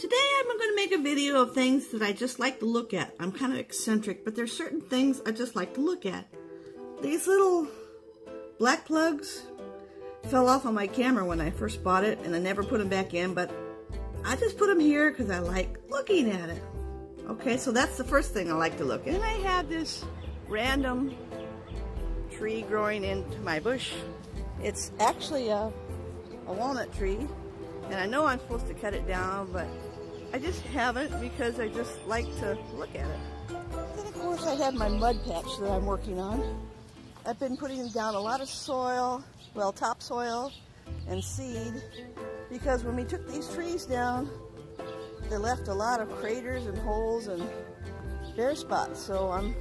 Today I'm going to make a video of things that I just like to look at. I'm kind of eccentric, but there's certain things I just like to look at. These little black plugs fell off on my camera when I first bought it, and I never put them back in, but I just put them here because I like looking at it. Okay, so that's the first thing I like to look at. And I have this random tree growing into my bush. It's actually a walnut tree, and I know I'm supposed to cut it down, but I just haven't because I just like to look at it. Then of course I have my mud patch that I'm working on. I've been putting down a lot of soil, well, topsoil and seed, because when we took these trees down, they left a lot of craters and holes and bare spots. So I'm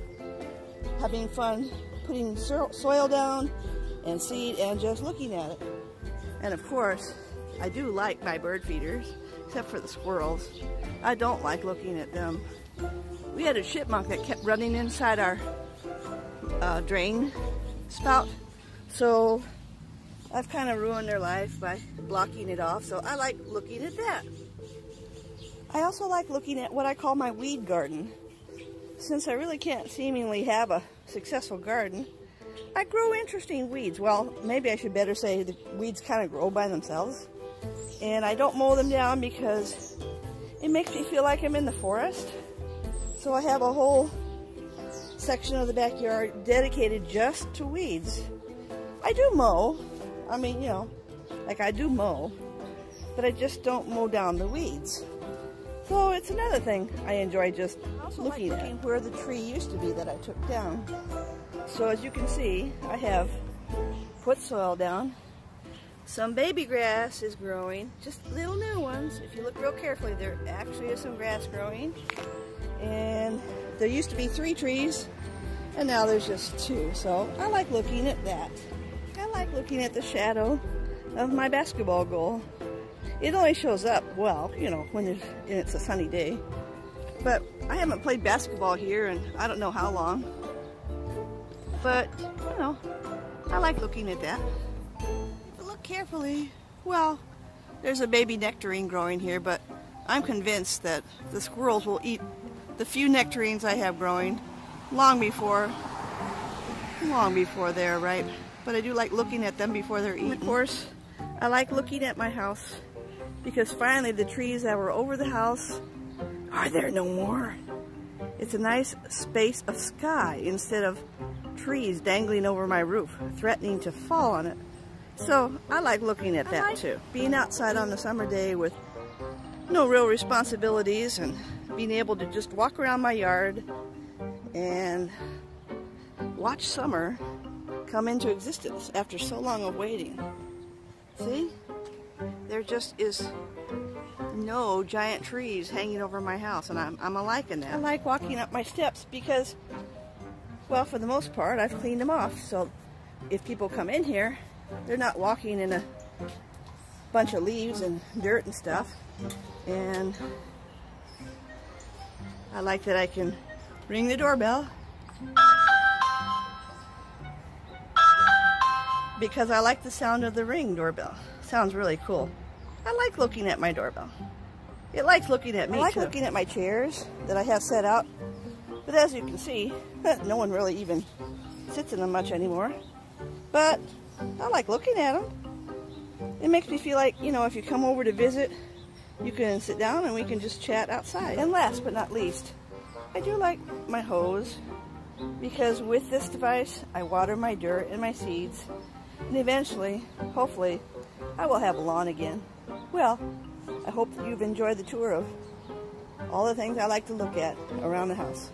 having fun putting soil down and seed and just looking at it. And of course, I do like my bird feeders, except for the squirrels. I don't like looking at them. We had a chipmunk that kept running inside our drain spout, so I've kind of ruined their life by blocking it off, so I like looking at that. I also like looking at what I call my weed garden. Since I really can't seemingly have a successful garden, I grow interesting weeds. Well, maybe I should better say the weeds kind of grow by themselves. And I don't mow them down because it makes me feel like I'm in the forest. So I have a whole section of the backyard dedicated just to weeds. I do mow. I mean, you know, like I do mow, but I just don't mow down the weeds. So it's another thing I enjoy just looking at where the tree used to be that I took down. So as you can see, I have put soil down. Some baby grass is growing, just little new ones. If you look real carefully, there actually is some grass growing. And there used to be 3 trees, and now there's just 2. So I like looking at that. I like looking at the shadow of my basketball goal. It only shows up, well, you know, when it's a sunny day. But I haven't played basketball here in I don't know how long. But, you know, I like looking at that. Look carefully. Well, there's a baby nectarine growing here, but I'm convinced that the squirrels will eat the few nectarines I have growing long before they're ripe. But I do like looking at them before they're eaten. Of course, I like looking at my house because finally the trees that were over the house are there no more. It's a nice space of sky instead of trees dangling over my roof, threatening to fall on it. So I like looking at that too. Being outside on a summer day with no real responsibilities and being able to just walk around my yard and watch summer come into existence after so long of waiting. See? There just is no giant trees hanging over my house, and I'm liking that. I like walking up my steps because, well, for the most part, I've cleaned them off. So if people come in here, they're not walking in a bunch of leaves and dirt and stuff. And I like that I can ring the doorbell because I like the sound of the Ring doorbell. Sounds really cool. I like looking at my doorbell. It likes looking at me too. I like looking at my chairs that I have set out. But as you can see, no one really even sits in them much anymore. But I like looking at them. It makes me feel like, you know, if you come over to visit, you can sit down and we can just chat outside. And last but not least, I do like my hose because with this device, I water my dirt and my seeds. And eventually, hopefully, I will have a lawn again. Well, I hope that you've enjoyed the tour of all the things I like to look at around the house.